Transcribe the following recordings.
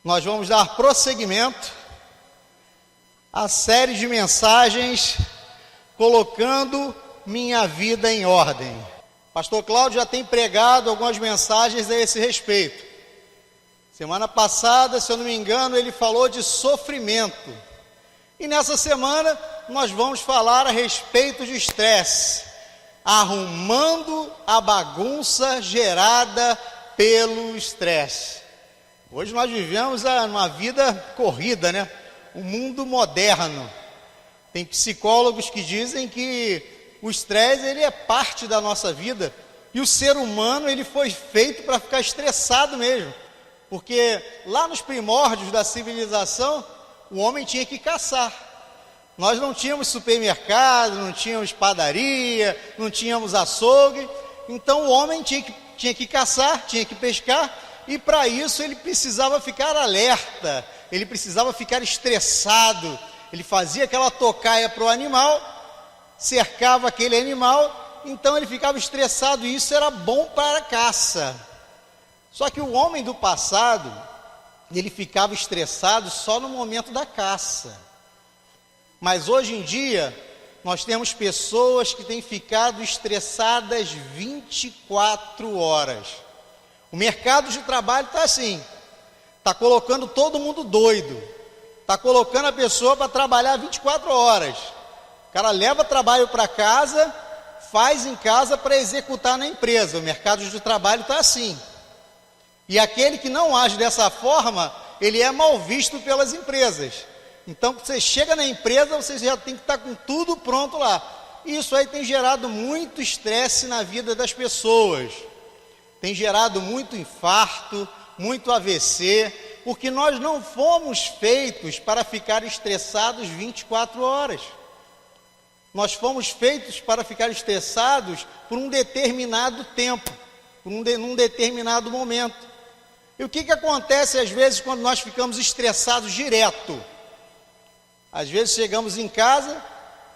nós vamos dar prosseguimento à série de mensagens colocando minha vida em ordem. Pastor Cláudio já tem pregado algumas mensagens a esse respeito. Semana passada, se eu não me engano, ele falou de sofrimento. E nessa semana nós vamos falar a respeito de estresse, arrumando a bagunça gerada pelo estresse. Hoje nós vivemos uma vida corrida, né? Um mundo moderno. Tem psicólogos que dizem que o estresse ele é parte da nossa vida e o ser humano ele foi feito para ficar estressado mesmo, porque lá nos primórdios da civilização o homem tinha que caçar. Nós não tínhamos supermercado, não tínhamos padaria, não tínhamos açougue, então o homem tinha que caçar, tinha que pescar, e para isso ele precisava ficar alerta, ele precisava ficar estressado. Ele fazia aquela tocaia para o animal, cercava aquele animal, então ele ficava estressado e isso era bom para a caça. Só que o homem do passado, ele ficava estressado só no momento da caça. Mas hoje em dia, nós temos pessoas que têm ficado estressadas 24 horas. O mercado de trabalho está assim, está colocando todo mundo doido, está colocando a pessoa para trabalhar 24 horas. O cara leva trabalho para casa, faz em casa para executar na empresa. O mercado de trabalho está assim. E aquele que não age dessa forma, ele é mal visto pelas empresas. Então, quando você chega na empresa, você já tem que estar com tudo pronto lá. E isso aí tem gerado muito estresse na vida das pessoas. Tem gerado muito infarto, muito AVC, porque nós não fomos feitos para ficar estressados 24 horas. Nós fomos feitos para ficar estressados por um determinado tempo, num determinado momento. E o que acontece às vezes quando nós ficamos estressados direto? Às vezes chegamos em casa,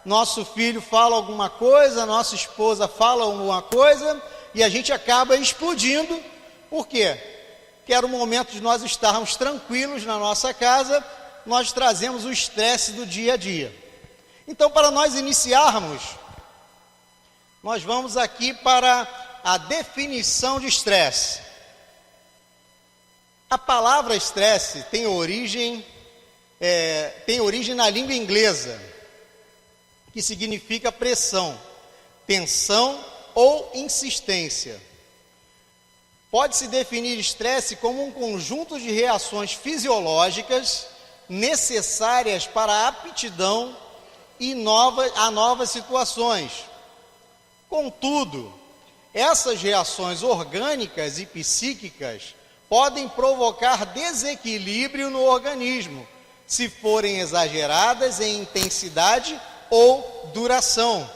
nosso filho fala alguma coisa, nossa esposa fala alguma coisa, e a gente acaba explodindo. Por quê? Que era o momento de nós estarmos tranquilos na nossa casa, nós trazemos o estresse do dia a dia. Então, para nós iniciarmos, nós vamos aqui para a definição de estresse. A palavra estresse tem origem na língua inglesa, que significa pressão, tensão ou insistência. Pode-se definir estresse como um conjunto de reações fisiológicas necessárias para a aptidão a novas situações. Contudo, essas reações orgânicas e psíquicas podem provocar desequilíbrio no organismo, se forem exageradas em intensidade ou duração.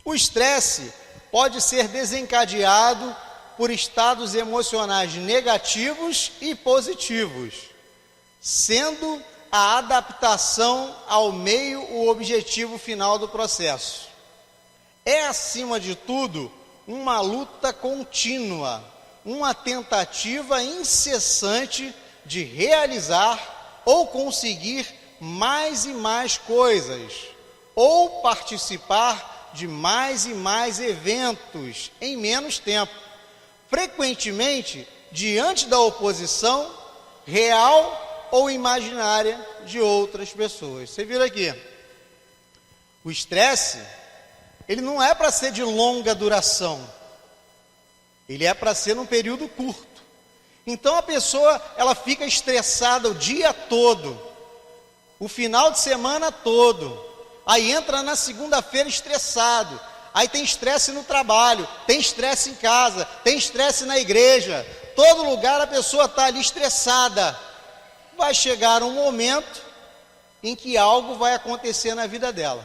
O estresse pode ser desencadeado por estados emocionais negativos e positivos, sendo a adaptação ao meio o objetivo final do processo. É, acima de tudo, uma luta contínua, uma tentativa incessante de realizar ou conseguir mais e mais coisas, ou participar de mais e mais eventos em menos tempo, frequentemente diante da oposição real ou imaginária de outras pessoas. Você vira aqui, o estresse, ele não é para ser de longa duração, ele é para ser num período curto. Então a pessoa, ela fica estressada o dia todo, o final de semana todo, aí entra na segunda-feira estressado, aí tem estresse no trabalho, tem estresse em casa, tem estresse na igreja, todo lugar a pessoa está ali estressada. Vai chegar um momento em que algo vai acontecer na vida dela.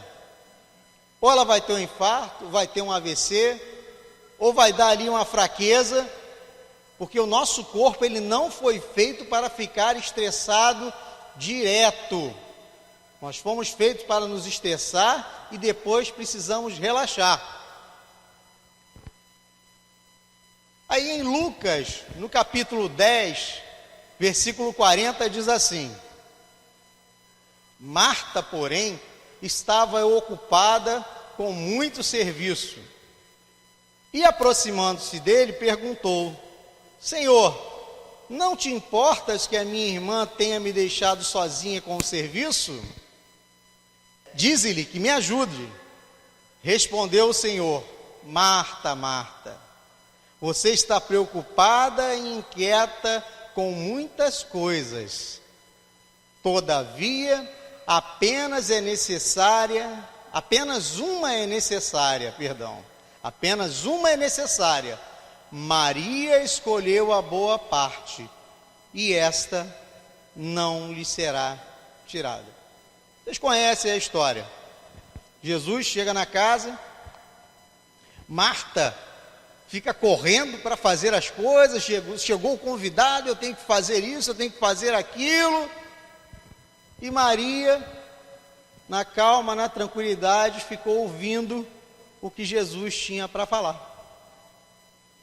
Ou ela vai ter um infarto, vai ter um AVC, ou vai dar ali uma fraqueza, porque o nosso corpo ele não foi feito para ficar estressado direto. Nós fomos feitos para nos estressar e depois precisamos relaxar. Aí aí em Lucas, no capítulo 10, versículo 40, diz assim: Marta, porém, estava ocupada com muito serviço. E aproximando-se dele, perguntou: Senhor, não te importas que a minha irmã tenha me deixado sozinha com o serviço? Dize-lhe que me ajude. Respondeu o Senhor: Marta, Marta, você está preocupada e inquieta com muitas coisas. Todavia, apenas uma é necessária. Maria escolheu a boa parte, e esta não lhe será tirada. Vocês conhecem a história. Jesus chega na casa, Marta fica correndo para fazer as coisas, chegou o convidado, eu tenho que fazer isso, eu tenho que fazer aquilo. E Maria, na calma, na tranquilidade, ficou ouvindo o que Jesus tinha para falar.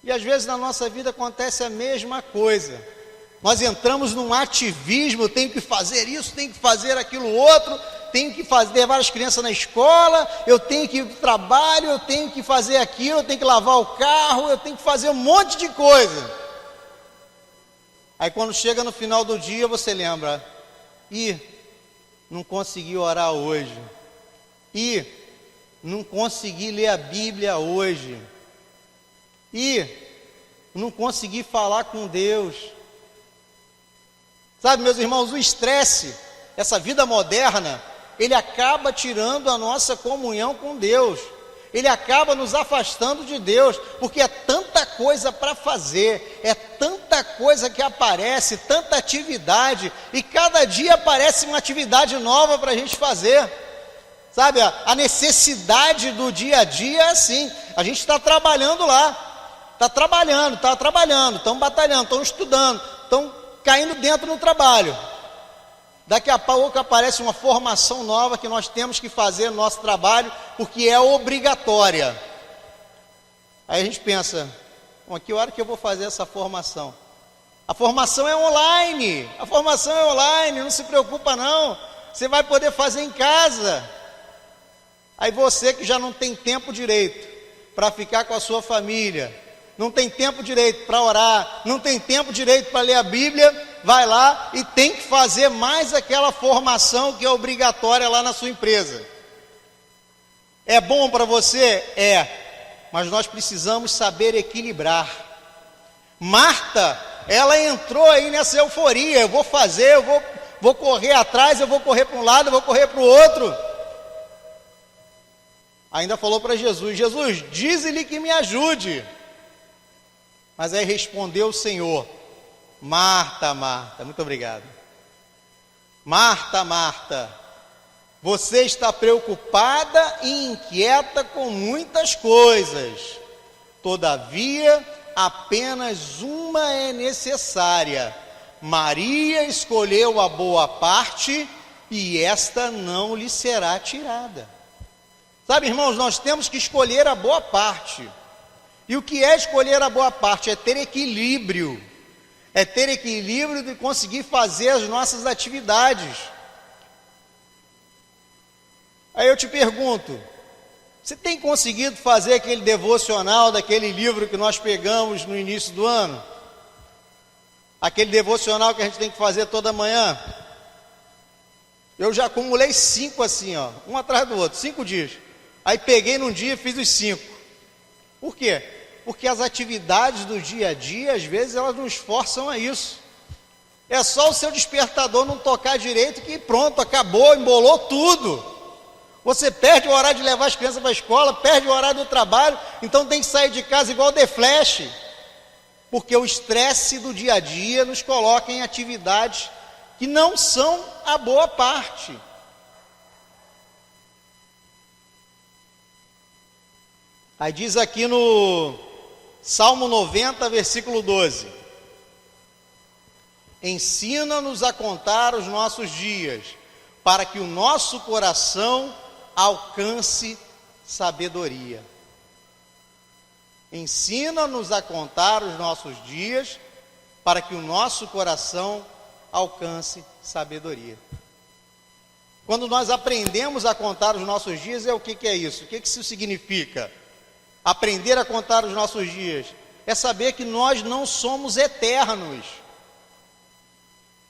E às vezes na nossa vida acontece a mesma coisa. Nós entramos num ativismo, eu tenho que fazer isso, tenho que fazer aquilo outro, tenho que levar as crianças na escola, eu tenho que ir para o trabalho, eu tenho que fazer aquilo, eu tenho que lavar o carro, eu tenho que fazer um monte de coisa. Aí quando chega no final do dia, você lembra: não consegui orar hoje, não consegui ler a Bíblia hoje, não consegui falar com Deus. Sabe, meus irmãos, o estresse, essa vida moderna, ele acaba tirando a nossa comunhão com Deus, ele acaba nos afastando de Deus, porque é tanta coisa para fazer, é tanta coisa que aparece, tanta atividade, e cada dia aparece uma atividade nova para a gente fazer. Sabe, a necessidade do dia a dia é assim, a gente está trabalhando lá, está trabalhando, estão batalhando, estão estudando, estão caindo dentro do trabalho. Daqui a pouco aparece uma formação nova que nós temos que fazer no nosso trabalho, porque é obrigatória. Aí a gente pensa: que hora que eu vou fazer essa formação? A formação é online, não se preocupa não, você vai poder fazer em casa. Aí você que já não tem tempo direito para ficar com a sua família, não tem tempo direito para orar, não tem tempo direito para ler a Bíblia, vai lá e tem que fazer mais aquela formação que é obrigatória lá na sua empresa. É bom para você? É, mas nós precisamos saber equilibrar. Marta, ela entrou aí nessa euforia: eu vou fazer, eu vou correr atrás, eu vou correr para um lado, eu vou correr para o outro. Ainda falou para Jesus: Jesus, dize-lhe que me ajude. Mas aí respondeu o Senhor: Marta, Marta, muito obrigado. Marta, Marta, você está preocupada e inquieta com muitas coisas. Todavia, apenas uma é necessária. Maria escolheu a boa parte, e esta não lhe será tirada. Sabe, irmãos, nós temos que escolher a boa parte. E o que é escolher a boa parte? É ter equilíbrio. É ter equilíbrio de conseguir fazer as nossas atividades. Aí eu te pergunto: você tem conseguido fazer aquele devocional daquele livro que nós pegamos no início do ano? Aquele devocional que a gente tem que fazer toda manhã? Eu já acumulei 5 assim, um atrás do outro, 5 dias. Aí peguei num dia e fiz os 5. Por quê? Porque as atividades do dia a dia, às vezes, elas nos forçam a isso. É só o seu despertador não tocar direito que pronto, acabou, embolou tudo. Você perde o horário de levar as crianças para a escola, perde o horário do trabalho, então tem que sair de casa igual The Flash. Porque o estresse do dia a dia nos coloca em atividades que não são a boa parte. Aí diz aqui no Salmo 90, versículo 12: ensina-nos a contar os nossos dias, para que o nosso coração alcance sabedoria. Ensina-nos a contar os nossos dias, para que o nosso coração alcance sabedoria. Quando nós aprendemos a contar os nossos dias, o que é isso? O que isso significa? Aprender a contar os nossos dias é saber que nós não somos eternos.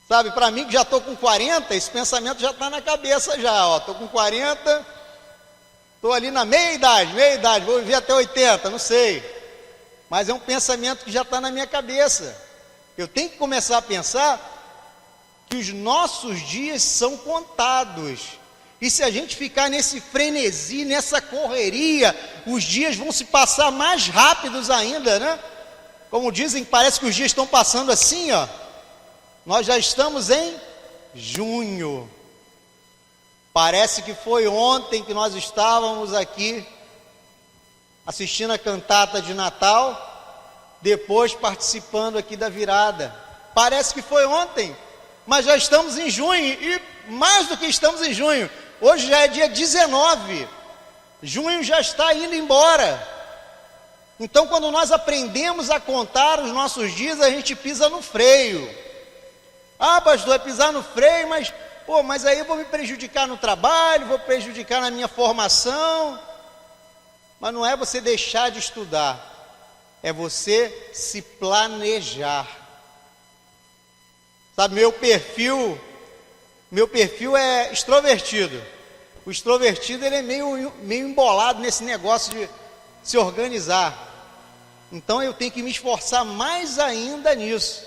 Sabe, para mim que já estou com 40, esse pensamento já está na cabeça já, estou com 40, estou ali na meia idade, vou viver até 80, não sei. Mas é um pensamento que já está na minha cabeça. Eu tenho que começar a pensar que os nossos dias são contados. E se a gente ficar nesse frenesi, nessa correria, os dias vão se passar mais rápidos ainda, né? Como dizem, parece que os dias estão passando assim, ó. Nós já estamos em junho. Parece que foi ontem que nós estávamos aqui assistindo a cantata de Natal, depois participando aqui da virada. Parece que foi ontem, mas já estamos em junho, e mais do que estamos em junho, hoje já é dia 19, junho já está indo embora. Então, quando nós aprendemos a contar os nossos dias, a gente pisa no freio. Ah, pastor, é pisar no freio, mas aí eu vou me prejudicar no trabalho, vou prejudicar na minha formação. Mas não é você deixar de estudar, é você se planejar. Sabe, meu perfil é extrovertido. O extrovertido, ele é meio embolado nesse negócio de se organizar. Então eu tenho que me esforçar mais ainda nisso.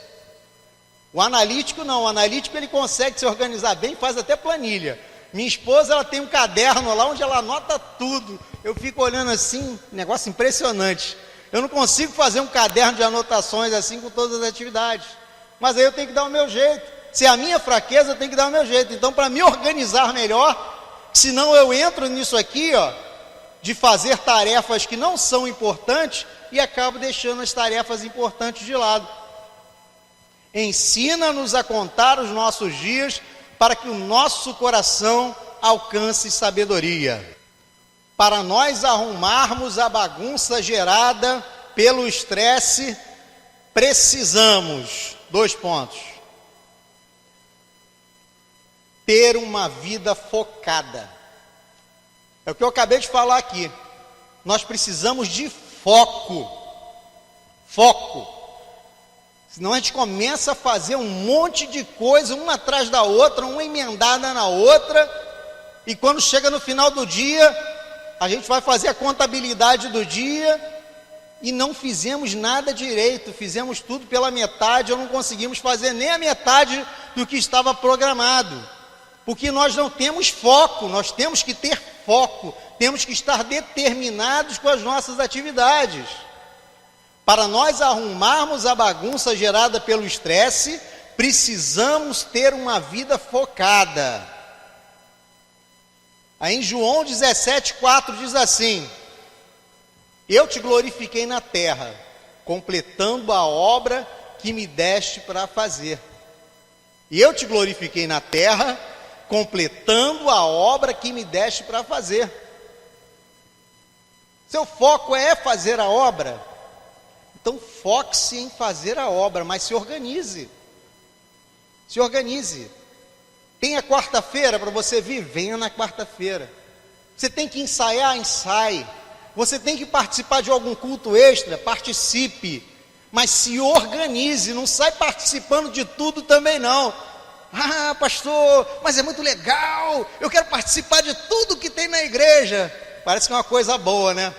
O analítico não, o analítico ele consegue se organizar bem, faz até planilha. Minha esposa, ela tem um caderno lá onde ela anota tudo. Eu fico olhando assim, negócio impressionante. Eu não consigo fazer um caderno de anotações assim com todas as atividades. Mas aí eu tenho que dar o meu jeito. Se é a minha fraqueza, eu tenho que dar o meu jeito. Então, para me organizar melhor, senão eu entro nisso aqui, ó, de fazer tarefas que não são importantes e acabo deixando as tarefas importantes de lado. Ensina-nos a contar os nossos dias para que o nosso coração alcance sabedoria. Para nós arrumarmos a bagunça gerada pelo estresse, precisamos, 2 pontos, ter uma vida focada. É o que eu acabei de falar aqui. Nós precisamos de foco. Senão a gente começa a fazer um monte de coisa, uma atrás da outra, uma emendada na outra, e quando chega no final do dia, a gente vai fazer a contabilidade do dia, e não fizemos nada direito, fizemos tudo pela metade, ou não conseguimos fazer nem a metade do que estava programado, porque nós não temos foco. Nós temos que ter foco, temos que estar determinados com as nossas atividades. Para nós arrumarmos a bagunça gerada pelo estresse, precisamos ter uma vida focada. Aí em João 17,4 diz assim: eu te glorifiquei na terra, completando a obra que me deste para fazer. E eu te glorifiquei na terra, completando a obra que me deste para fazer. Seu foco é fazer a obra? Então foque-se em fazer a obra, mas se organize. Se organize. Tenha quarta-feira para você vir, venha na quarta-feira. Você tem que ensaiar, ensaie. Você tem que participar de algum culto extra, participe. Mas se organize, não sai participando de tudo também não. Ah, pastor, mas é muito legal, eu quero participar de tudo que tem na igreja. Parece que é uma coisa boa, né?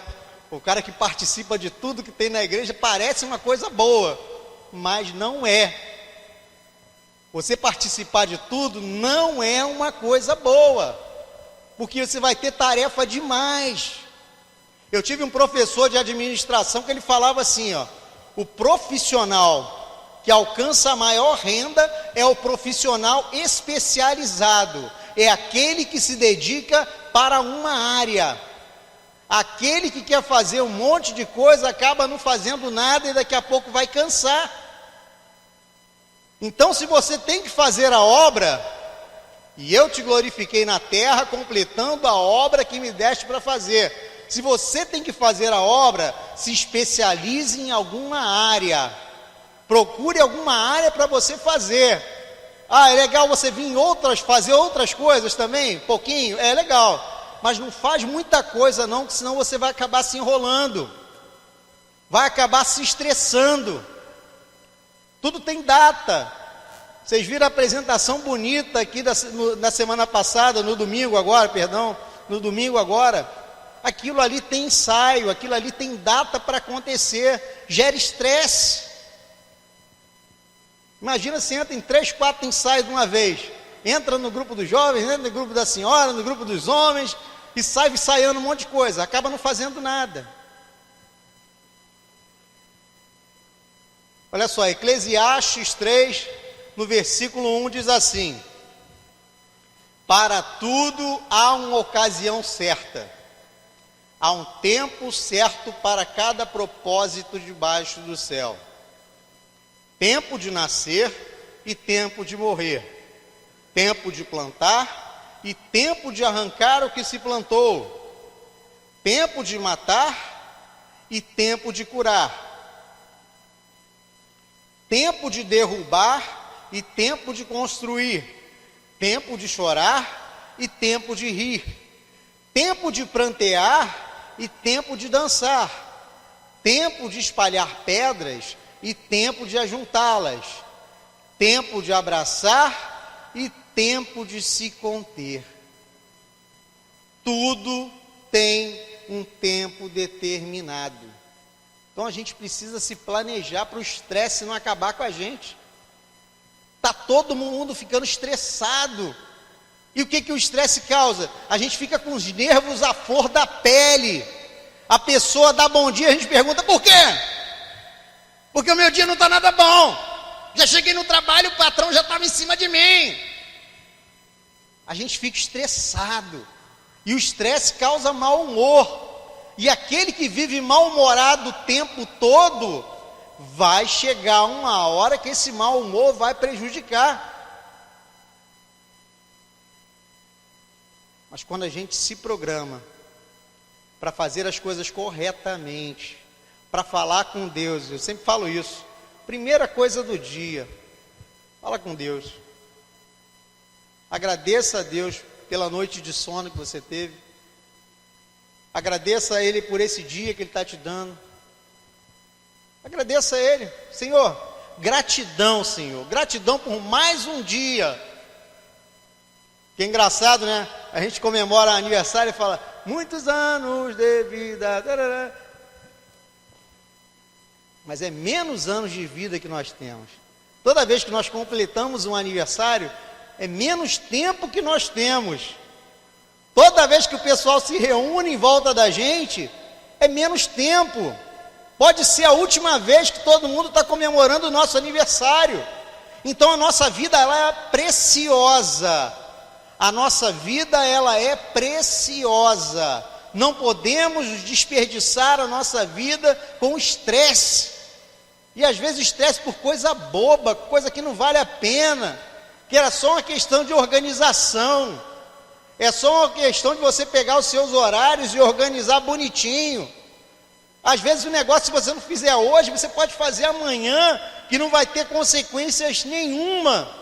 O cara que participa de tudo que tem na igreja parece uma coisa boa, mas não é. Você participar de tudo não é uma coisa boa, porque você vai ter tarefa demais. Eu tive um professor de administração que ele falava assim, ó: o profissional que alcança a maior renda é o profissional especializado, é aquele que se dedica para uma área. Aquele que quer fazer um monte de coisa acaba não fazendo nada e daqui a pouco vai cansar. Então, se você tem que fazer a obra, e eu te glorifiquei na terra, completando a obra que me deste para fazer. Se você tem que fazer a obra, se especialize em alguma área. Procure alguma área para você fazer. É legal você vir fazer outras coisas também, pouquinho, é legal. Mas não faz muita coisa não, que senão você vai acabar se enrolando. Vai acabar se estressando. Tudo tem data. Vocês viram a apresentação bonita aqui na semana passada, no domingo agora. Aquilo ali tem ensaio, aquilo ali tem data para acontecer, gera estresse. Imagina se entra em 3, 4 ensaios de uma vez. Entra no grupo dos jovens, entra no grupo da senhora, no grupo dos homens, e sai ensaiando um monte de coisa, acaba não fazendo nada. Olha só, Eclesiastes 3, no versículo 1 diz assim: para tudo há uma ocasião certa, há um tempo certo para cada propósito debaixo do céu. Tempo de nascer e tempo de morrer, tempo de plantar e tempo de arrancar o que se plantou, tempo de matar e tempo de curar, tempo de derrubar e tempo de construir, tempo de chorar e tempo de rir, tempo de prantear e tempo de dançar, tempo de espalhar pedras e tempo de ajuntá-las, tempo de abraçar e tempo de se conter. Tudo tem um tempo determinado. Então a gente precisa se planejar para o estresse não acabar com a gente. Está todo mundo ficando estressado. E o que o estresse causa? A gente fica com os nervos à flor da pele. A pessoa dá bom dia, a gente pergunta por quê? Porque o meu dia não está nada bom. Já cheguei no trabalho, o patrão já estava em cima de mim. A gente fica estressado. E o estresse causa mau humor. E aquele que vive mal-humorado o tempo todo, vai chegar uma hora que esse mau humor vai prejudicar. Mas quando a gente se programa para fazer as coisas corretamente, para falar com Deus, eu sempre falo isso, primeira coisa do dia, fala com Deus. Agradeça a Deus pela noite de sono que você teve. Agradeça a Ele por esse dia que Ele está te dando. Agradeça a Ele. Senhor, gratidão, Senhor. Gratidão por mais um dia. Que é engraçado, né? A gente comemora aniversário e fala, muitos anos de vida. Tarará. Mas é menos anos de vida que nós temos. Toda vez que nós completamos um aniversário, é menos tempo que nós temos. Toda vez que o pessoal se reúne em volta da gente, é menos tempo. Pode ser a última vez que todo mundo está comemorando o nosso aniversário. Então a nossa vida ela é preciosa. A nossa vida ela é preciosa. Não podemos desperdiçar a nossa vida com estresse. E às vezes estresse por coisa boba, coisa que não vale a pena, que era só uma questão de organização. É só uma questão de você pegar os seus horários e organizar bonitinho. Às vezes o negócio, se você não fizer hoje, você pode fazer amanhã, que não vai ter consequências nenhuma.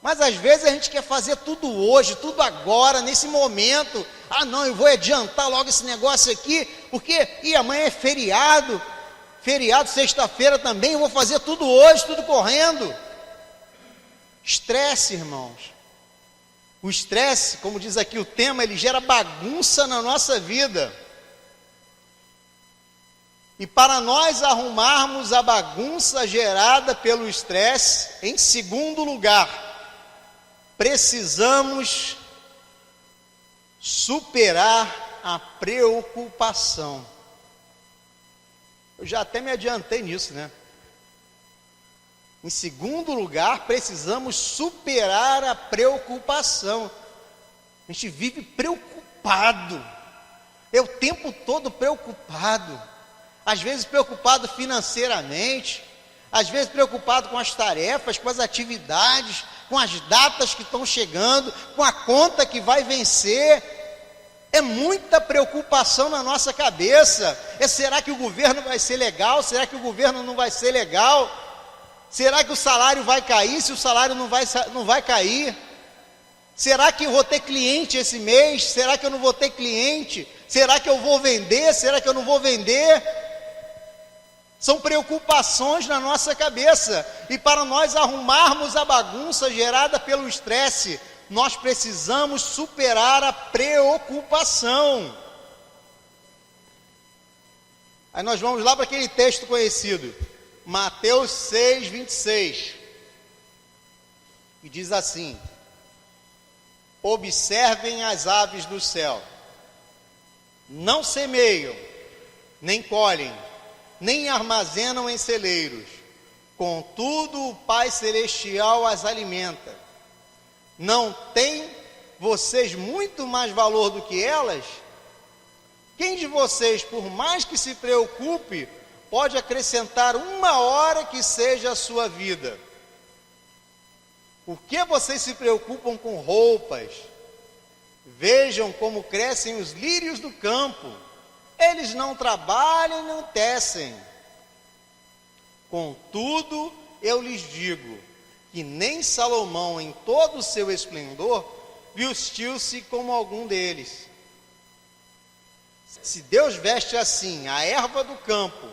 Mas às vezes a gente quer fazer tudo hoje, tudo agora, nesse momento. Não, eu vou adiantar logo esse negócio aqui, porque amanhã é feriado, sexta-feira também, eu vou fazer tudo hoje, tudo correndo. Estresse, irmãos. O estresse, como diz aqui o tema, ele gera bagunça na nossa vida. E para nós arrumarmos a bagunça gerada pelo estresse, em segundo lugar, precisamos superar a preocupação. Eu já até me adiantei nisso, né? Em segundo lugar, precisamos superar a preocupação. A gente vive preocupado, é o tempo todo preocupado. Às vezes preocupado financeiramente, às vezes preocupado com as tarefas, com as atividades, com as datas que estão chegando, com a conta que vai vencer. É muita preocupação na nossa cabeça. Será que o governo vai ser legal? Será que o governo não vai ser legal? Será que o salário vai cair? Se o salário não vai cair? Será que eu vou ter cliente esse mês? Será que eu não vou ter cliente? Será que eu vou vender? Será que eu não vou vender? São preocupações na nossa cabeça. E para nós arrumarmos a bagunça gerada pelo estresse, nós precisamos superar a preocupação. Aí nós vamos lá para aquele texto conhecido, Mateus 6, 26, que diz assim: observem as aves do céu, não semeiam, nem colhem, nem armazenam em celeiros, contudo o Pai Celestial as alimenta. Não tem vocês muito mais valor do que elas? Quem de vocês, por mais que se preocupe, pode acrescentar uma hora que seja a sua vida? Por que vocês se preocupam com roupas? Vejam como crescem os lírios do campo. Eles não trabalham e não tecem. Contudo, eu lhes digo que nem Salomão, em todo o seu esplendor, vestiu-se como algum deles. Se Deus veste assim a erva do campo,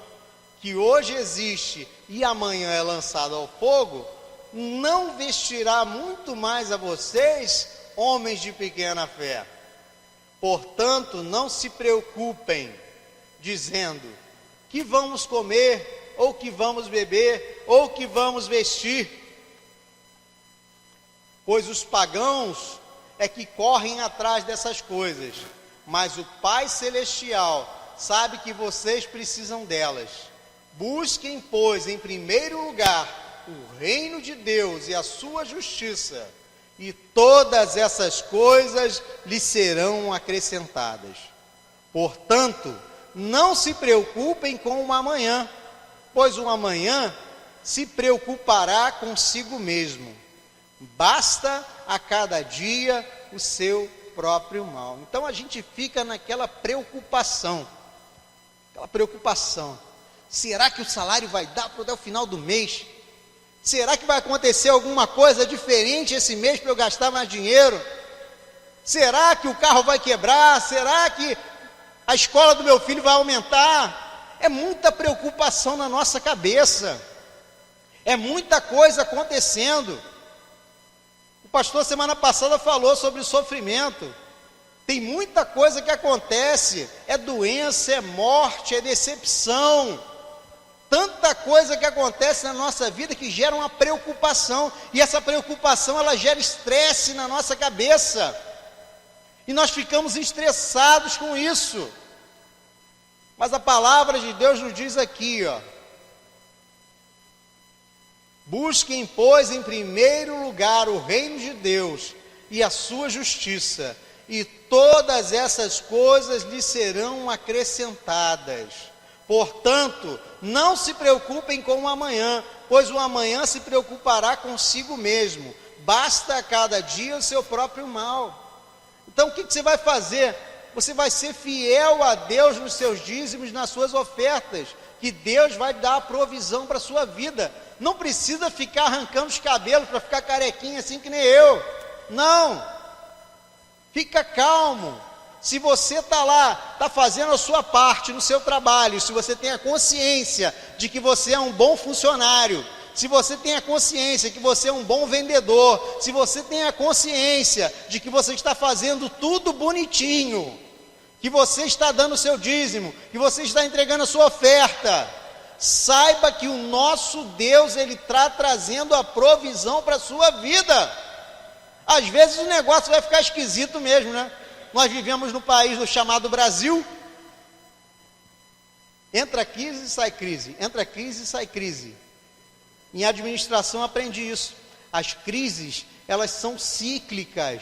que hoje existe e amanhã é lançada ao fogo, não vestirá muito mais a vocês, homens de pequena fé. Portanto, não se preocupem, dizendo: que vamos comer, ou que vamos beber, ou que vamos vestir? Pois os pagãos é que correm atrás dessas coisas, mas o Pai Celestial sabe que vocês precisam delas. Busquem, pois, em primeiro lugar o reino de Deus e a sua justiça, e todas essas coisas lhe serão acrescentadas. Portanto, não se preocupem com o amanhã, pois o amanhã se preocupará consigo mesmo. Basta a cada dia o seu próprio mal. Então a gente fica naquela preocupação. Será que o salário vai dar para o final do mês? Será que vai acontecer alguma coisa diferente esse mês para eu gastar mais dinheiro? Será que o carro vai quebrar? Será que a escola do meu filho vai aumentar? É muita preocupação na nossa cabeça. É muita coisa acontecendo. O pastor semana passada falou sobre o sofrimento. Tem muita coisa que acontece. É doença, é morte, é decepção. Tanta coisa que acontece na nossa vida que gera uma preocupação. E essa preocupação, ela gera estresse na nossa cabeça. E nós ficamos estressados com isso. Mas a palavra de Deus nos diz aqui, ó: busquem, pois, em primeiro lugar o reino de Deus e a sua justiça, e todas essas coisas lhe serão acrescentadas. Portanto, não se preocupem com o amanhã, pois o amanhã se preocupará consigo mesmo. Basta a cada dia o seu próprio mal. Então, o que você vai fazer? Você vai ser fiel a Deus nos seus dízimos, nas suas ofertas, que Deus vai dar a provisão para a sua vida. Não precisa ficar arrancando os cabelos para ficar carequinha assim que nem eu. Não. Fica calmo. Se você está lá, está fazendo a sua parte no seu trabalho, se você tem a consciência de que você é um bom funcionário, se você tem a consciência que você é um bom vendedor, se você tem a consciência de que você está fazendo tudo bonitinho, que você está dando o seu dízimo, que você está entregando a sua oferta, saiba que o nosso Deus, Ele está trazendo a provisão para a sua vida. Às vezes o negócio vai ficar esquisito mesmo, né? Nós vivemos no país chamado Brasil. Entra crise e sai crise, entra crise e sai crise. Em administração aprendi isso. As crises, elas são cíclicas.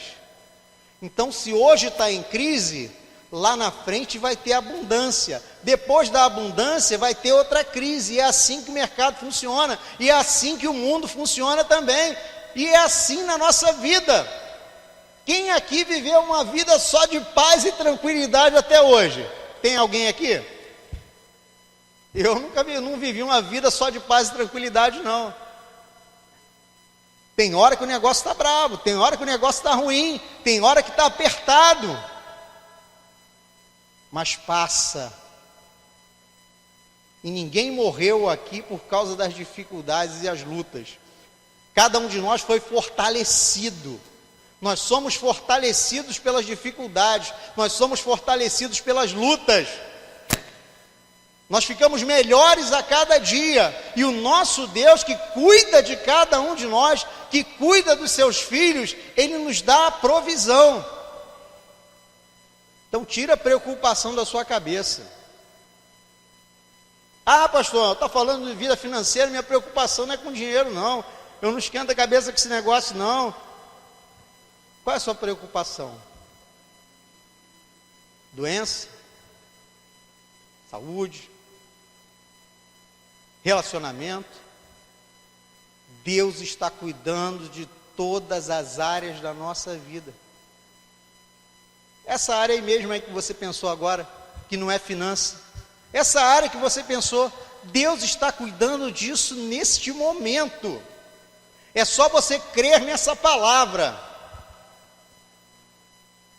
Então, se hoje está em crise, lá na frente vai ter abundância. Depois da abundância vai ter outra crise. E é assim que o mercado funciona. E é assim que o mundo funciona também. E é assim na nossa vida. Quem aqui viveu uma vida só de paz e tranquilidade até hoje? Tem alguém aqui? Eu não vivi uma vida só de paz e tranquilidade, não. Tem hora que o negócio está bravo, tem hora que o negócio está ruim, tem hora que está apertado. Mas passa. E ninguém morreu aqui por causa das dificuldades e as lutas. Cada um de nós foi fortalecido. Nós somos fortalecidos pelas dificuldades, nós somos fortalecidos pelas lutas. Nós ficamos melhores a cada dia, e o nosso Deus, que cuida de cada um de nós, que cuida dos seus filhos, Ele nos dá a provisão. Então tira a preocupação da sua cabeça. Ah, pastor, está falando de vida financeira, minha preocupação não é com dinheiro, não. Eu não esquento a cabeça com esse negócio, não. Qual é a sua preocupação? Doença? Saúde? Relacionamento? Deus está cuidando de todas as áreas da nossa vida. Essa área aí mesmo aí que você pensou agora, que não é finança, essa área que você pensou, Deus está cuidando disso neste momento. É só você crer nessa palavra.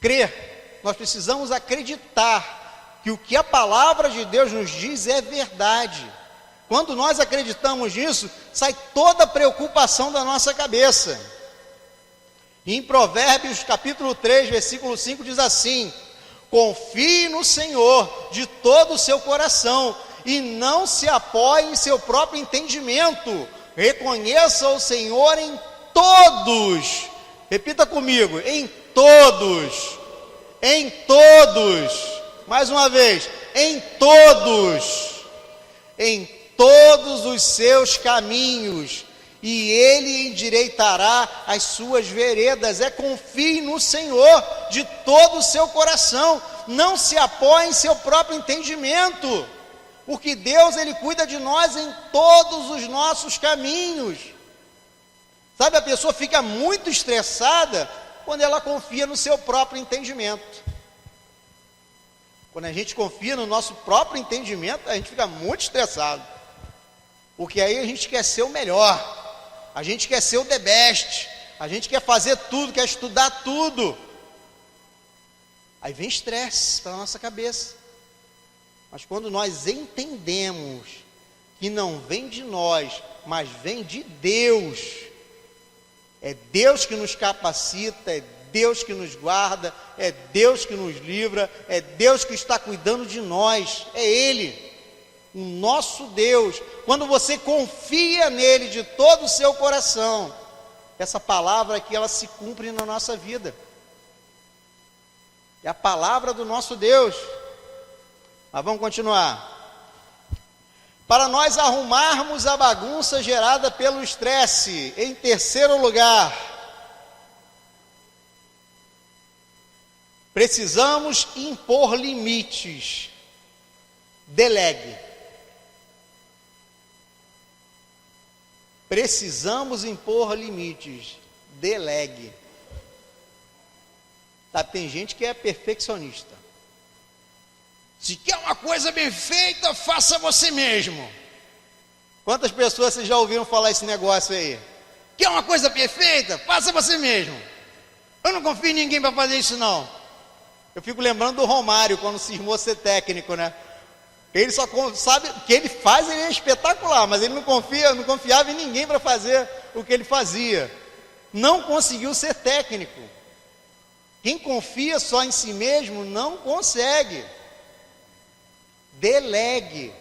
Crer. Nós precisamos acreditar que o que a palavra de Deus nos diz é verdade. Quando nós acreditamos nisso, sai toda a preocupação da nossa cabeça. Em Provérbios capítulo 3, versículo 5 diz assim: confie no Senhor de todo o seu coração e não se apoie em seu próprio entendimento. Reconheça o Senhor em todos. Repita comigo: em todos. Em todos. Mais uma vez: em todos. Em todos os seus caminhos, e Ele endireitará as suas veredas. Confie no Senhor de todo o seu coração, não se apoie em seu próprio entendimento, porque Deus, Ele cuida de nós em todos os nossos caminhos. Sabe, a pessoa fica muito estressada quando ela confia no seu próprio entendimento. Quando a gente confia no nosso próprio entendimento, a gente fica muito estressado, porque aí a gente quer ser o melhor, a gente quer ser o the best, a gente quer fazer tudo, quer estudar tudo. Aí vem estresse para a nossa cabeça. Mas quando nós entendemos que não vem de nós, mas vem de Deus, é Deus que nos capacita, é Deus que nos guarda, é Deus que nos livra, é Deus que está cuidando de nós, é Ele, o nosso Deus. Quando você confia nele de todo o seu coração, essa palavra aqui, ela se cumpre na nossa vida. É a palavra do nosso Deus. Mas vamos continuar. Para nós arrumarmos a bagunça gerada pelo estresse, em terceiro lugar, precisamos impor limites. Delegue. Precisamos impor limites. Delegue. Tá, tem gente que é perfeccionista. Se quer uma coisa bem feita, faça você mesmo. Quantas pessoas vocês já ouviram falar esse negócio aí? Quer uma coisa perfeita? Faça você mesmo. Eu não confio em ninguém para fazer isso, não. Eu fico lembrando do Romário, quando cismou ser técnico, né? Ele só sabe o que ele faz, ele é espetacular, mas ele não confiava em ninguém para fazer o que ele fazia. Não conseguiu ser técnico. Quem confia só em si mesmo não consegue. Delegue.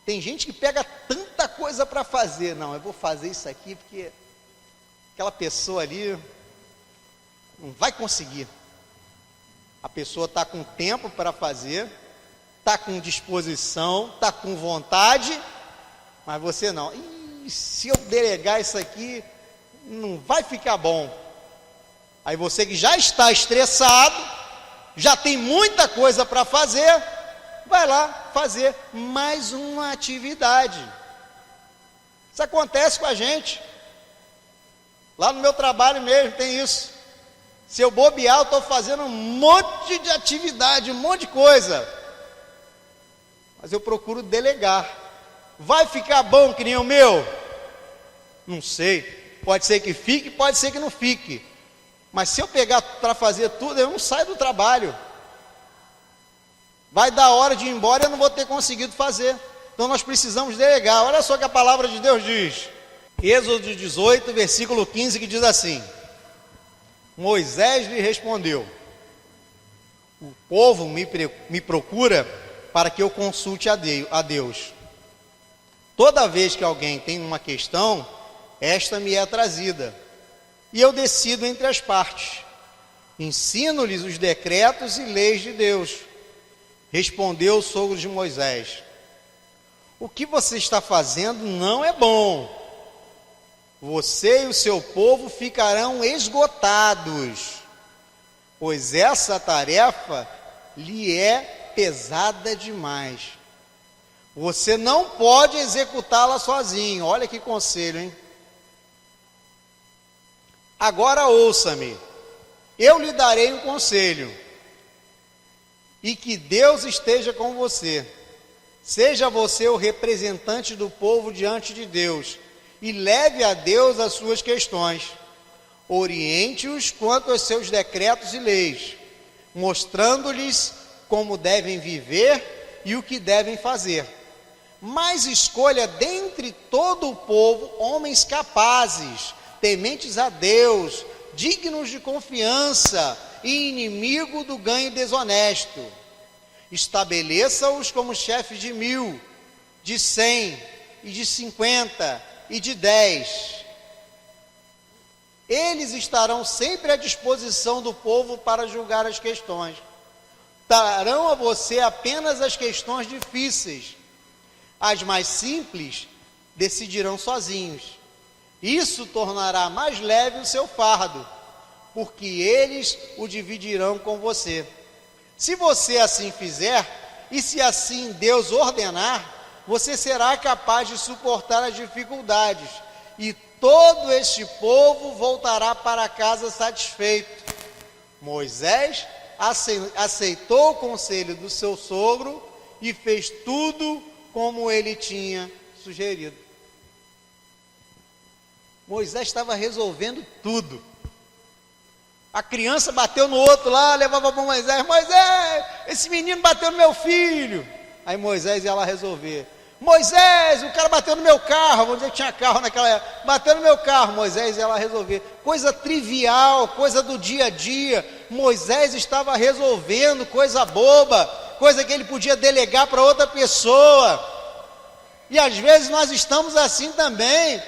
Tem gente que pega tanta coisa para fazer. Não, eu vou fazer isso aqui porque aquela pessoa ali não vai conseguir. A pessoa está com tempo para fazer, está com disposição, está com vontade, mas você não. Se eu delegar isso aqui, não vai ficar bom. Aí você que já está estressado, já tem muita coisa para fazer, vai lá fazer mais uma atividade. Isso acontece com a gente. Lá no meu trabalho mesmo tem isso. Se eu bobear, eu estou fazendo um monte de atividade, um monte de coisa. Mas eu procuro delegar. Vai ficar bom que nem o meu? Não sei. Pode ser que fique, pode ser que não fique. Mas se eu pegar para fazer tudo, eu não saio do trabalho. Vai dar hora de ir embora e eu não vou ter conseguido fazer. Então nós precisamos delegar. Olha só o que a palavra de Deus diz. Êxodo 18, versículo 15, que diz assim: Moisés lhe respondeu: o povo me procura para que eu consulte a Deus. Toda vez que alguém tem uma questão, esta me é trazida, e eu decido entre as partes. Ensino-lhes os decretos e leis de Deus. Respondeu o sogro de Moisés: o que você está fazendo não é bom. Você e o seu povo ficarão esgotados, pois essa tarefa lhe é pesada demais. Você não pode executá-la sozinho. Olha que conselho, hein? Agora ouça-me, eu lhe darei um conselho, e que Deus esteja com você. Seja você o representante do povo diante de Deus, e leve a Deus as suas questões. Oriente-os quanto aos seus decretos e leis, mostrando-lhes como devem viver e o que devem fazer. Mas escolha dentre todo o povo homens capazes, tementes a Deus, dignos de confiança e inimigo do ganho desonesto. Estabeleça-os como chefes de 1000, de 100 e de 50 e de 10. Eles estarão sempre à disposição do povo para julgar as questões. Darão a você apenas as questões difíceis. As mais simples decidirão sozinhos. Isso tornará mais leve o seu fardo, porque eles o dividirão com você. Se você assim fizer, e se assim Deus ordenar, você será capaz de suportar as dificuldades, e todo este povo voltará para casa satisfeito. Moisés aceitou o conselho do seu sogro e fez tudo como ele tinha sugerido. Moisés estava resolvendo tudo. A criança bateu no outro lá, levava para Moisés: Moisés, esse menino bateu no meu filho. Aí Moisés ia lá resolver. Moisés, o cara bateu no meu carro. Vamos dizer que tinha carro naquela época. Bateu no meu carro. Moisés ia lá resolver. Coisa trivial, coisa do dia a dia. Moisés estava resolvendo coisa boba, coisa que ele podia delegar para outra pessoa. E às vezes nós estamos assim também.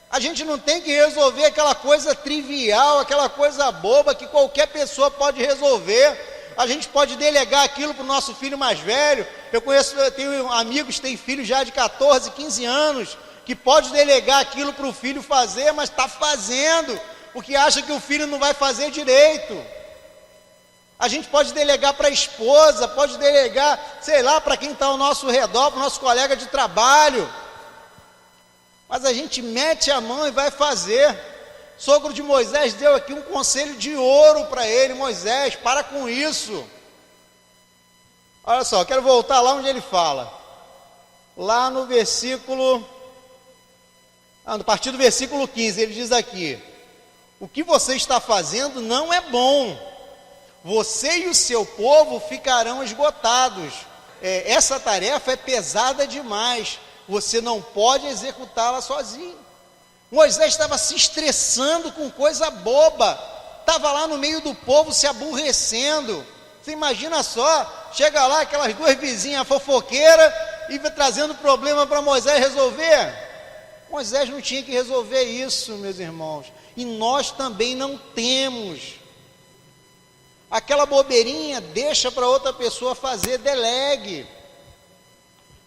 A gente não tem que resolver aquela coisa trivial, aquela coisa boba que qualquer pessoa pode resolver. A gente pode delegar aquilo para o nosso filho mais velho. Eu tenho amigos que têm filhos já de 14, 15 anos, que pode delegar aquilo para o filho fazer, mas está fazendo, porque acha que o filho não vai fazer direito. A gente pode delegar para a esposa, pode delegar, sei lá, para quem está ao nosso redor, para o nosso colega de trabalho. Mas a gente mete a mão e vai fazer. Sogro de Moisés deu aqui um conselho de ouro para ele: Moisés, para com isso. Olha só, quero voltar lá onde ele fala. Lá no versículo, a partir do versículo 15, ele diz aqui: o que você está fazendo não é bom. Você e o seu povo ficarão esgotados. Essa tarefa é pesada demais. Você não pode executá-la sozinho. Moisés estava se estressando com coisa boba, estava lá no meio do povo se aborrecendo. Você imagina só, chega lá aquelas duas vizinhas fofoqueiras e vai trazendo problema para Moisés resolver. Moisés não tinha que resolver isso, meus irmãos, e nós também não temos. Aquela bobeirinha deixa para outra pessoa fazer, delegue.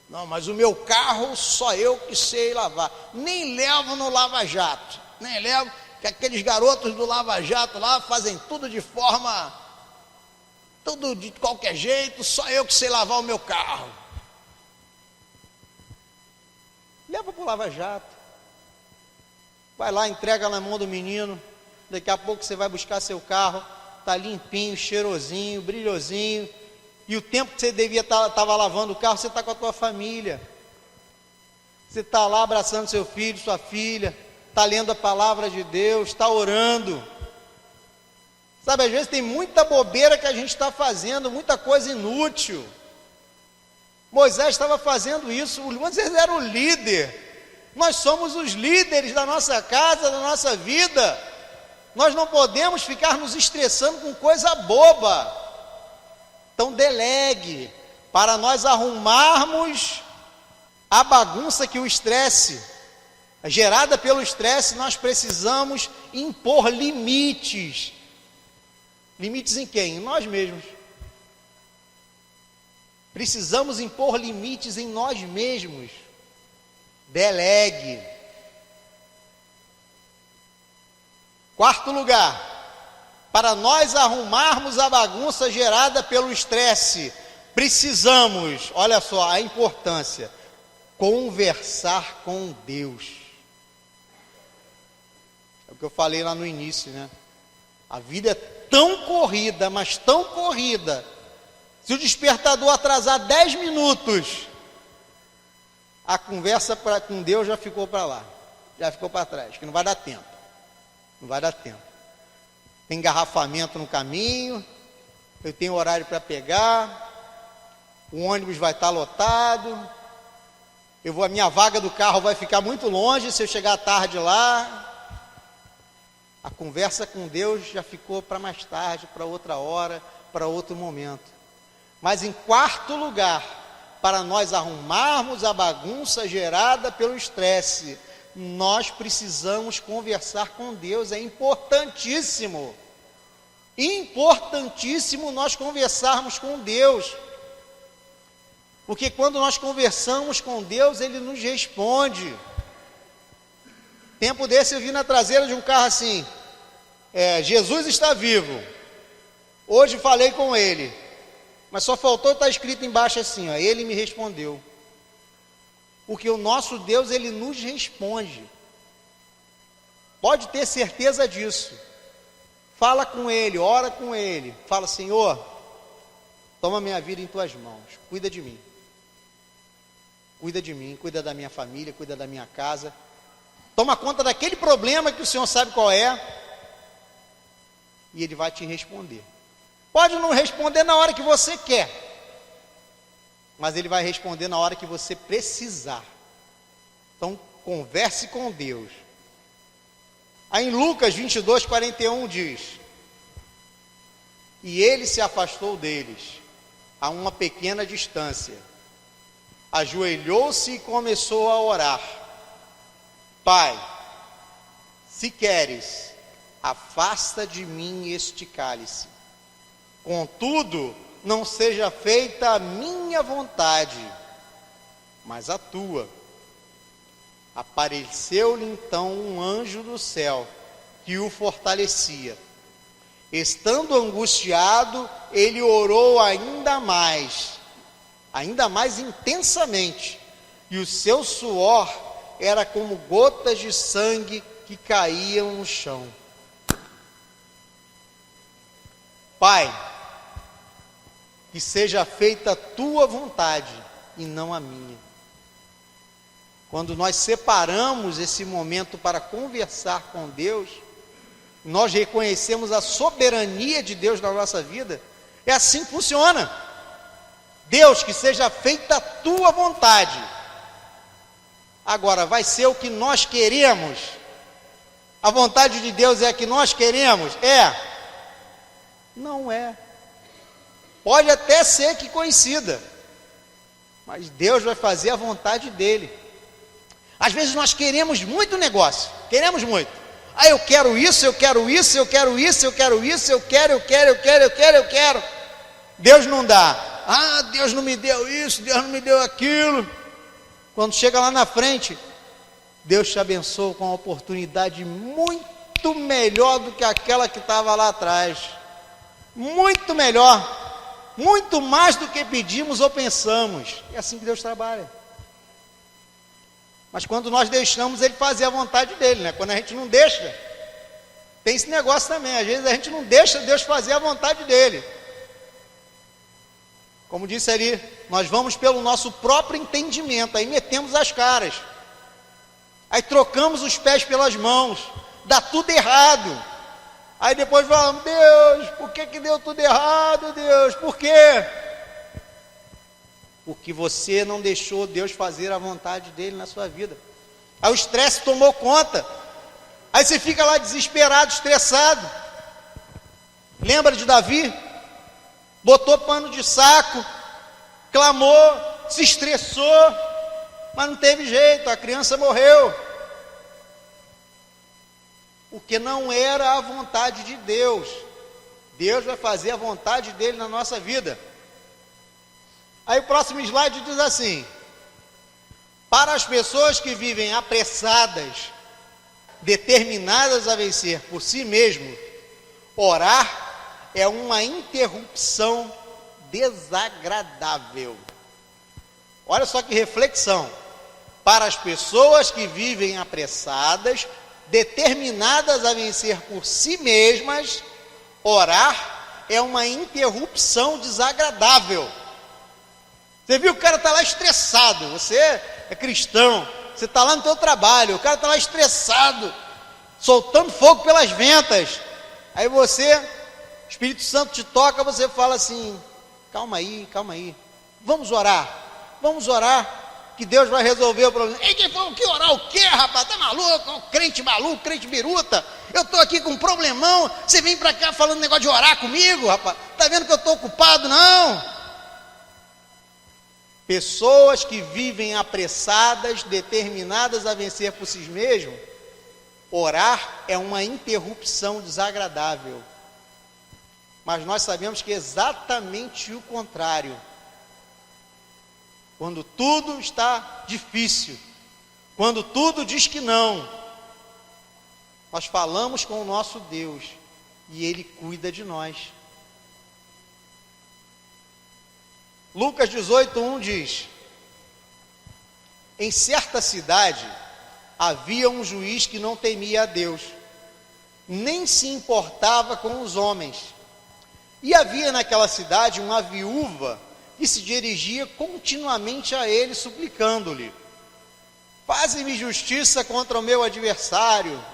Não, mas o meu carro só eu que sei lavar. Nem levo no lava-jato. Nem levo, que aqueles garotos do lava-jato lá fazem tudo de forma, tudo de qualquer jeito, só eu que sei lavar o meu carro. Leva para o lava-jato. Vai lá, entrega na mão do menino. Daqui a pouco você vai buscar seu carro, está limpinho, cheirosinho, brilhosinho, e o tempo que você devia estava lavando o carro, você está com a tua família. Você está lá abraçando seu filho, sua filha, está lendo a palavra de Deus, está orando. Sabe, às vezes tem muita bobeira que a gente está fazendo, muita coisa inútil. Moisés estava fazendo isso, Moisés era o líder. Nós somos os líderes da nossa casa, da nossa vida. Nós não podemos ficar nos estressando com coisa boba. Então delegue, para nós arrumarmos a bagunça que o estresse, gerada pelo estresse, nós precisamos impor limites. Limites em quem? Em nós mesmos. Precisamos impor limites em nós mesmos. Delegue. Quarto lugar, para nós arrumarmos a bagunça gerada pelo estresse, precisamos, olha só a importância, conversar com Deus. É o que eu falei lá no início, né? A vida é tão corrida, mas tão corrida. Se o despertador atrasar 10 minutos, a conversa com Deus já ficou para lá, já ficou para trás, que não vai dar tempo. Não vai dar tempo. Tem engarrafamento no caminho, eu tenho horário para pegar, o ônibus vai estar lotado, a minha vaga do carro vai ficar muito longe se eu chegar tarde lá. A conversa com Deus já ficou para mais tarde, para outra hora, para outro momento. Mas em quarto lugar, para nós arrumarmos a bagunça gerada pelo estresse, nós precisamos conversar com Deus. É importantíssimo. Importantíssimo nós conversarmos com Deus. Porque quando nós conversamos com Deus, Ele nos responde. Tempo desse eu vi na traseira de um carro assim, Jesus está vivo. Hoje falei com Ele, mas só faltou estar escrito embaixo assim, ó, Ele me respondeu. Porque o nosso Deus, Ele nos responde. Pode ter certeza disso. Fala com Ele, ora com Ele. Fala, Senhor, toma minha vida em Tuas mãos, cuida de mim. Cuida de mim, cuida da minha família, cuida da minha casa. Toma conta daquele problema que o Senhor sabe qual é. E Ele vai te responder. Pode não responder na hora que você quer, mas Ele vai responder na hora que você precisar. Então, converse com Deus. Aí em Lucas 22, 41 diz: E Ele se afastou deles, a uma pequena distância, ajoelhou-se e começou a orar: Pai, se queres, afasta de mim este cálice. Contudo, não seja feita a minha vontade, mas a tua. Apareceu-lhe então um anjo do céu, que o fortalecia. Estando angustiado, ele orou ainda mais intensamente, e o seu suor era como gotas de sangue que caíam no chão. Pai, que seja feita a tua vontade e não a minha. Quando nós separamos esse momento para conversar com Deus, nós reconhecemos a soberania de Deus na nossa vida. É assim que funciona. Deus, que seja feita a tua vontade. Agora, vai ser o que nós queremos? A vontade de Deus é a que nós queremos? Não é. Pode até ser que coincida, mas Deus vai fazer a vontade dEle. Às vezes nós queremos muito negócio, queremos muito. Eu quero isso, eu quero isso, eu quero isso, eu quero isso, eu quero. Deus não dá. Deus não me deu isso, Deus não me deu aquilo. Quando chega lá na frente, Deus te abençoa com uma oportunidade muito melhor do que aquela que estava lá atrás. Muito melhor, muito mais do que pedimos ou pensamos. É assim que Deus trabalha. Mas quando nós deixamos Ele fazer a vontade dEle, né? Quando a gente não deixa, Tem esse negócio também, às vezes a gente não deixa Deus fazer a vontade dele. Como disse ali, nós vamos pelo nosso próprio entendimento, aí metemos as caras, aí trocamos os pés pelas mãos, dá tudo errado, aí depois falamos: Deus, por que deu tudo errado, Deus, por quê? Porque você não deixou Deus fazer a vontade dele na sua vida, aí o estresse tomou conta, aí você fica lá desesperado, estressado. Lembra de Davi? Botou pano de saco, clamou, se estressou, mas não teve jeito, a criança morreu. Porque não era a vontade de Deus. Deus vai fazer a vontade dele na nossa vida. Aí o próximo slide diz assim: para as pessoas que vivem apressadas, determinadas a vencer por si mesmo, orar é uma interrupção desagradável. Olha só que reflexão. Para as pessoas que vivem apressadas, determinadas a vencer por si mesmas, orar é uma interrupção desagradável. Você viu que o cara está lá estressado, você é cristão, você está lá no teu trabalho, o cara está lá estressado, soltando fogo pelas ventas, aí você, o Espírito Santo te toca, você fala assim: calma aí, vamos orar, que Deus vai resolver o problema. Ei, quem falou que orar o quê, rapaz? Tá maluco? Crente maluco, crente biruta, eu estou aqui com um problemão, você vem para cá falando negócio de orar comigo, rapaz, tá vendo que eu estou ocupado? Não. Pessoas que vivem apressadas, determinadas a vencer por si mesmos, orar é uma interrupção desagradável. Mas nós sabemos que é exatamente o contrário. Quando tudo está difícil, quando tudo diz que não, nós falamos com o nosso Deus e Ele cuida de nós. Lucas 18:1 diz: em certa cidade havia um juiz que não temia a Deus, nem se importava com os homens. E havia naquela cidade uma viúva que se dirigia continuamente a ele, suplicando-lhe: faze-me justiça contra o meu adversário.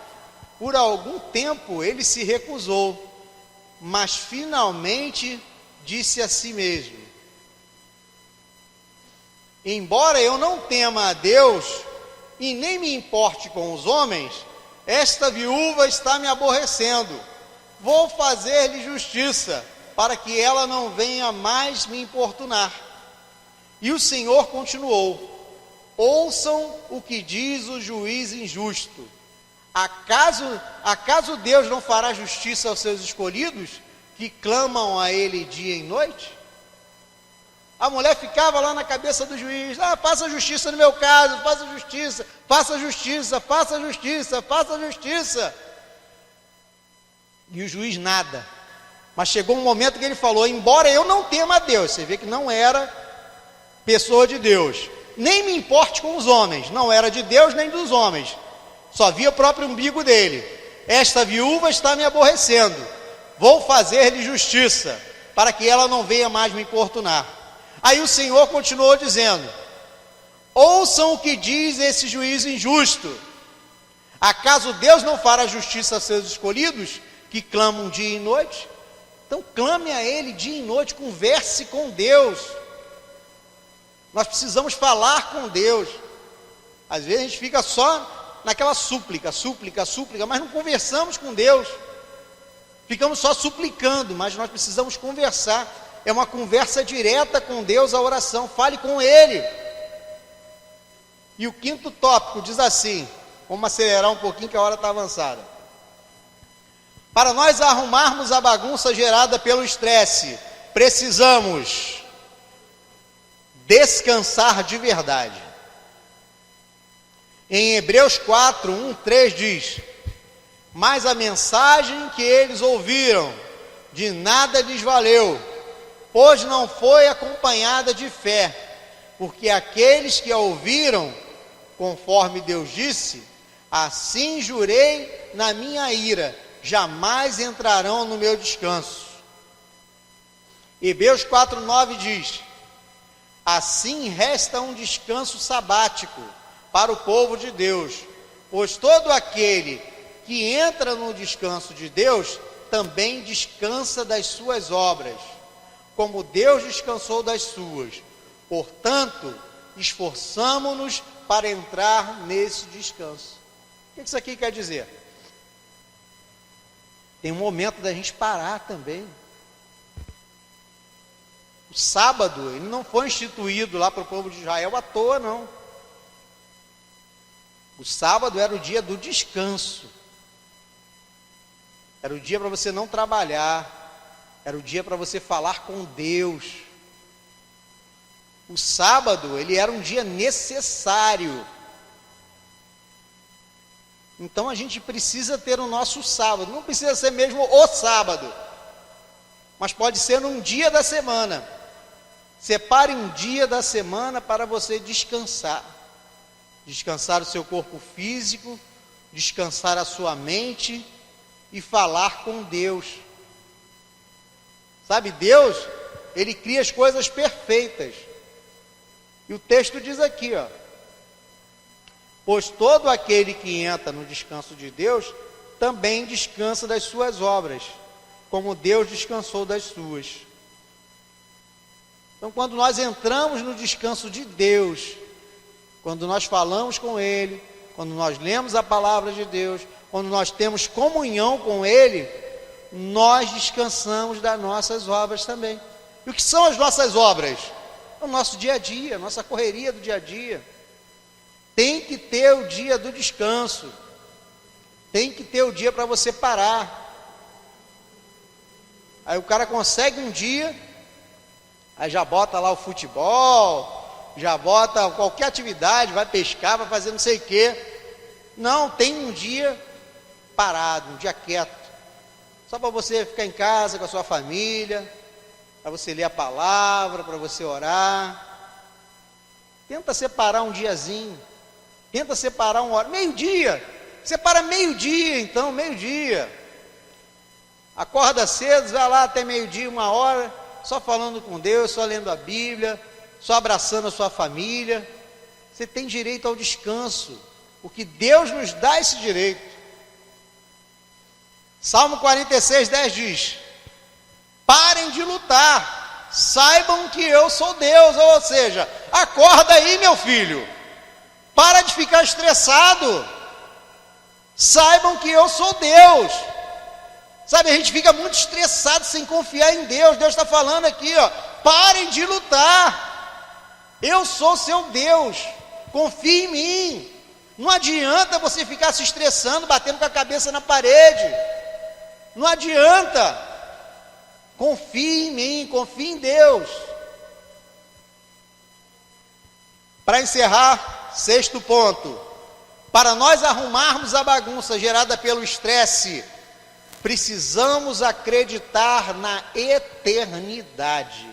Por algum tempo ele se recusou, mas finalmente disse a si mesmo: embora eu não tema a Deus e nem me importe com os homens, esta viúva está me aborrecendo. Vou fazer-lhe justiça, para que ela não venha mais me importunar. E o Senhor continuou: ouçam o que diz o juiz injusto. Acaso Deus não fará justiça aos seus escolhidos, que clamam a Ele dia e noite? A mulher ficava lá na cabeça do juiz: faça justiça no meu caso, faça justiça, faça justiça, faça justiça, faça justiça. E o juiz nada. Mas chegou um momento que ele falou: embora eu não tema a Deus, você vê que não era pessoa de Deus, nem me importe com os homens, não era de Deus nem dos homens, só via o próprio umbigo dele. Esta viúva está me aborrecendo, vou fazer-lhe justiça, para que ela não venha mais me importunar. Aí o Senhor continuou dizendo: ouçam o que diz esse juiz injusto. Acaso Deus não fará justiça a seus escolhidos, que clamam dia e noite? Então clame a Ele dia e noite, converse com Deus. Nós precisamos falar com Deus. Às vezes a gente fica só naquela súplica, mas não conversamos com Deus. Ficamos só suplicando, mas nós precisamos conversar. É uma conversa direta com Deus, a oração. Fale com Ele. E o quinto tópico diz assim, vamos acelerar um pouquinho que a hora está avançada. Para nós arrumarmos a bagunça gerada pelo estresse, precisamos descansar de verdade. Em Hebreus 4:1-3 diz: mas a mensagem que eles ouviram de nada lhes valeu, pois não foi acompanhada de fé, porque aqueles que a ouviram, conforme Deus disse: assim jurei na minha ira, jamais entrarão no meu descanso. Hebreus 4:9 diz: assim resta um descanso sabático para o povo de Deus, pois todo aquele que entra no descanso de Deus também descansa das suas obras, como Deus descansou das suas. Portanto, esforçamo-nos para entrar nesse descanso. O que isso aqui quer dizer? Tem um momento da gente parar também. O sábado, ele não foi instituído lá para o povo de Israel à toa, não. O sábado era o dia do descanso. Era o dia para você não trabalhar. Era o dia para você falar com Deus. O sábado, ele era um dia necessário. Então a gente precisa ter o nosso sábado. Não precisa ser mesmo o sábado, mas pode ser num dia da semana. Separe um dia da semana para você descansar. Descansar o seu corpo físico, descansar a sua mente e falar com Deus. Sabe, Deus, Ele cria as coisas perfeitas. E o texto diz aqui, ó: pois todo aquele que entra no descanso de Deus, também descansa das suas obras, como Deus descansou das suas. Então, quando nós entramos no descanso de Deus, quando nós falamos com Ele, quando nós lemos a palavra de Deus, quando nós temos comunhão com Ele, nós descansamos das nossas obras também. E o que são as nossas obras? É o nosso dia a dia, a nossa correria do dia a dia. Tem que ter o dia do descanso. Tem que ter o dia para você parar. Aí o cara consegue um dia, aí já bota lá o futebol, já bota qualquer atividade, vai pescar, vai fazer não sei o quê. Não, tem um dia parado, um dia quieto, só para você ficar em casa com a sua família, para você ler a palavra, para você orar. Tenta separar um diazinho, tenta separar uma hora, meio-dia, separa meio-dia então, meio-dia. Acorda cedo, vai lá até meio-dia, 1 hora, só falando com Deus, só lendo a Bíblia, só abraçando a sua família. Você tem direito ao descanso, porque Deus nos dá esse direito. Salmo 46:10 diz: parem de lutar, saibam que eu sou Deus. Ou seja, acorda aí, meu filho, para de ficar estressado, saibam que eu sou Deus. Sabe, a gente fica muito estressado sem confiar em Deus. Deus está falando aqui, ó: parem de lutar, eu sou seu Deus, confie em mim. Não adianta você ficar se estressando, batendo com a cabeça na parede. Não adianta. Confie em mim, confie em Deus. Para encerrar, 6º ponto: para nós arrumarmos a bagunça gerada pelo estresse, precisamos acreditar na eternidade.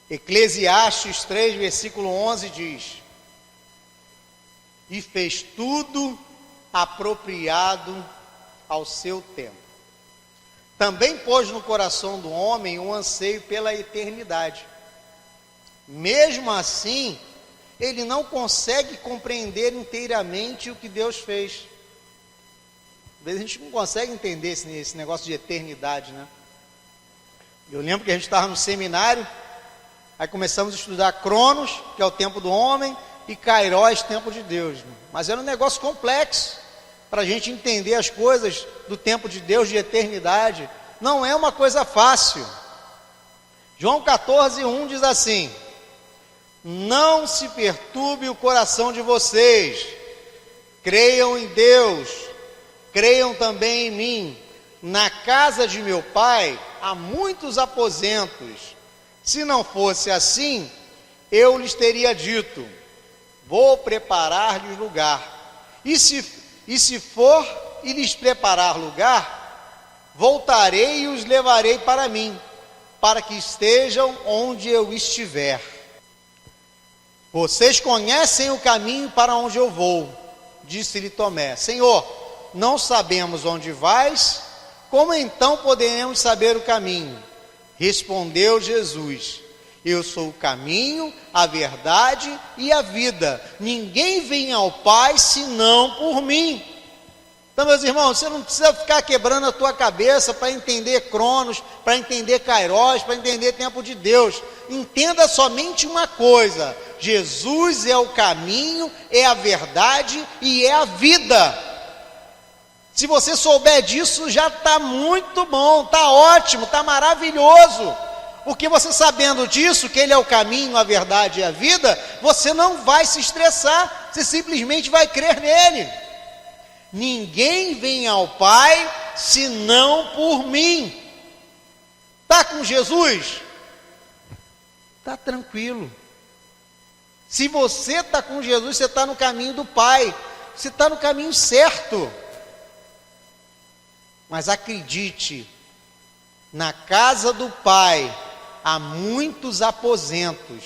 Eclesiastes 3, versículo 11 diz: e fez tudo apropriado ao seu tempo. Também pôs no coração do homem um anseio pela eternidade. Mesmo assim, ele não consegue compreender inteiramente o que Deus fez. Às vezes a gente não consegue entender esse negócio de eternidade, né? Eu lembro que a gente estava no seminário, aí começamos a estudar Cronos, que é o tempo do homem, e Kairos, tempo de Deus. Mas era um negócio complexo para a gente entender as coisas do tempo de Deus, de eternidade. Não é uma coisa fácil. João 14:1 diz assim: não se perturbe o coração de vocês, creiam em Deus, creiam também em mim. Na casa de meu pai há muitos aposentos. Se não fosse assim, eu lhes teria dito: vou preparar-lhes lugar. E se for e lhes preparar lugar, voltarei e os levarei para mim, para que estejam onde eu estiver. Vocês conhecem o caminho para onde eu vou. Disse-lhe Tomé: Senhor, não sabemos onde vais, como então poderemos saber o caminho? Respondeu Jesus: Eu sou o caminho, a verdade e a vida. Ninguém vem ao Pai senão por mim. Então, meus irmãos, você não precisa ficar quebrando a tua cabeça para entender Cronos, para entender Kairos, para entender tempo de Deus. Entenda somente uma coisa: Jesus é o caminho, é a verdade e é a vida. Se você souber disso, já está muito bom, está ótimo, está maravilhoso. Porque você sabendo disso, que Ele é o caminho, a verdade e a vida, você não vai se estressar, você simplesmente vai crer nele. Ninguém vem ao Pai senão por mim. Está com Jesus? Está tranquilo. Se você está com Jesus, você está no caminho do Pai, você está no caminho certo. Mas acredite, na casa do Pai há muitos aposentos.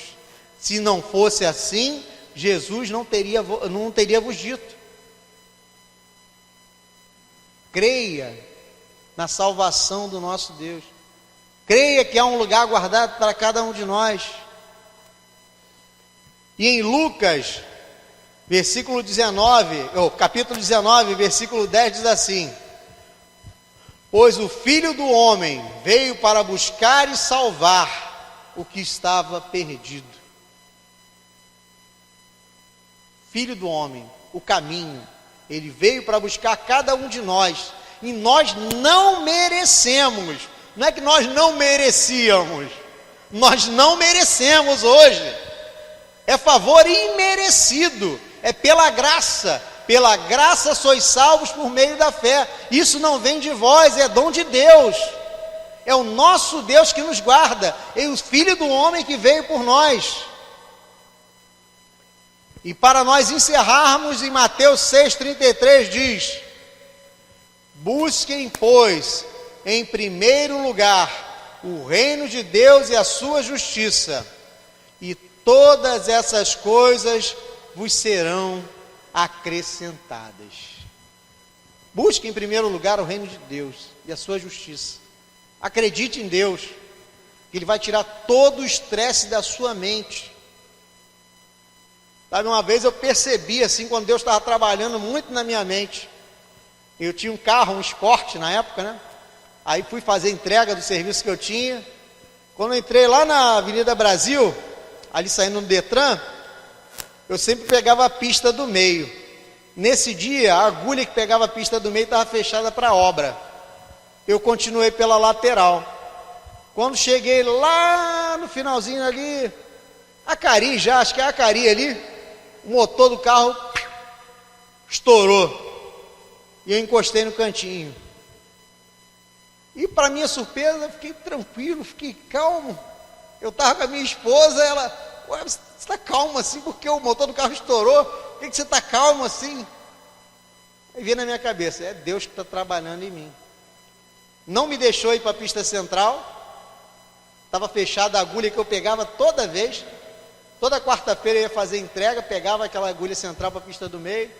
Se não fosse assim, Jesus não teria vos dito. Creia na salvação do nosso Deus. Creia que há um lugar guardado para cada um de nós. E em Lucas, capítulo 19, versículo 10 diz assim: Pois o Filho do Homem veio para buscar e salvar o que estava perdido. Filho do Homem, o caminho. Ele veio para buscar cada um de nós. E nós não merecemos. Não é que nós não merecíamos. Nós não merecemos hoje. É favor imerecido. É pela graça. Pela graça sois salvos por meio da fé. Isso não vem de vós, é dom de Deus. É o nosso Deus que nos guarda. É o Filho do Homem que veio por nós. E para nós encerrarmos, em Mateus 6,33 diz: Busquem, pois, em primeiro lugar o reino de Deus e a sua justiça, e todas essas coisas vos serão acrescentadas. Busque em primeiro lugar o reino de Deus e a sua justiça. Acredite em Deus, que Ele vai tirar todo o estresse da sua mente. Sabe, uma vez eu percebi assim, quando Deus estava trabalhando muito na minha mente. Eu tinha um carro, um Escort na época, né? Aí fui fazer entrega do serviço que eu tinha. Quando eu entrei lá na Avenida Brasil, ali saindo do Detran, eu sempre pegava a pista do meio. Nesse dia, a agulha que pegava a pista do meio estava fechada para obra. Eu continuei pela lateral. Quando cheguei lá no finalzinho ali, Acari já, acho que é Acari ali, o motor do carro estourou. E eu encostei no cantinho. E para minha surpresa, eu fiquei tranquilo, fiquei calmo. Eu estava com a minha esposa, ela: Ué, você está calmo assim porque o motor do carro estourou? Por que você está calmo assim? Aí veio na minha cabeça: é Deus que está trabalhando em mim. Não me deixou ir para a pista central. Estava fechada a agulha que eu pegava toda vez. Toda quarta-feira eu ia fazer entrega, pegava aquela agulha central para a pista do meio.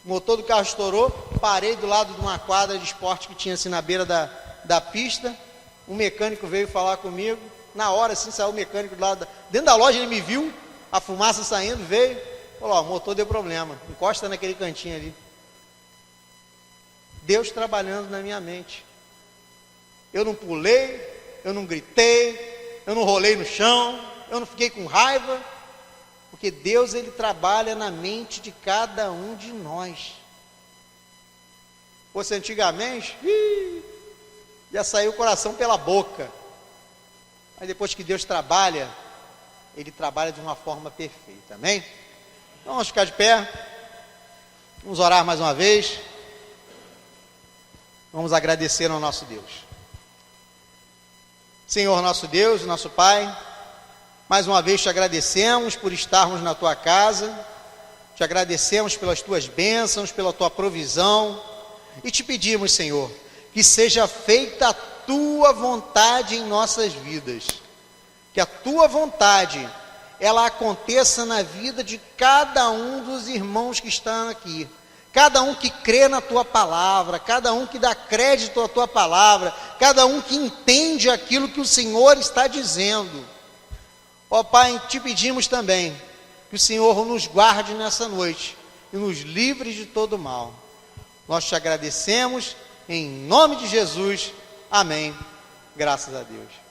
O motor do carro estourou, parei do lado de uma quadra de esporte que tinha assim na beira da pista. Um mecânico veio falar comigo. Na hora assim saiu o mecânico do lado dentro da loja, ele me viu, a fumaça saindo, veio, falou: ó, o motor deu problema, encosta naquele cantinho ali. Deus trabalhando na minha mente. Eu não pulei, eu não gritei, eu não rolei no chão, eu não fiquei com raiva, porque Deus, Ele trabalha na mente de cada um de nós. Fosse antigamente, já saiu o coração pela boca. Mas depois que Deus trabalha, Ele trabalha de uma forma perfeita, amém? Então vamos ficar de pé, vamos orar mais uma vez, vamos agradecer ao nosso Deus. Senhor nosso Deus, nosso Pai, mais uma vez te agradecemos por estarmos na tua casa, te agradecemos pelas tuas bênçãos, pela tua provisão, e te pedimos, Senhor, que seja feita a tua vontade em nossas vidas, que a tua vontade ela aconteça na vida de cada um dos irmãos que estão aqui. Cada um que crê na tua palavra, cada um que dá crédito à tua palavra, cada um que entende aquilo que o Senhor está dizendo. Ó Pai, te pedimos também que o Senhor nos guarde nessa noite e nos livre de todo mal. Nós te agradecemos, em nome de Jesus, amém, graças a Deus.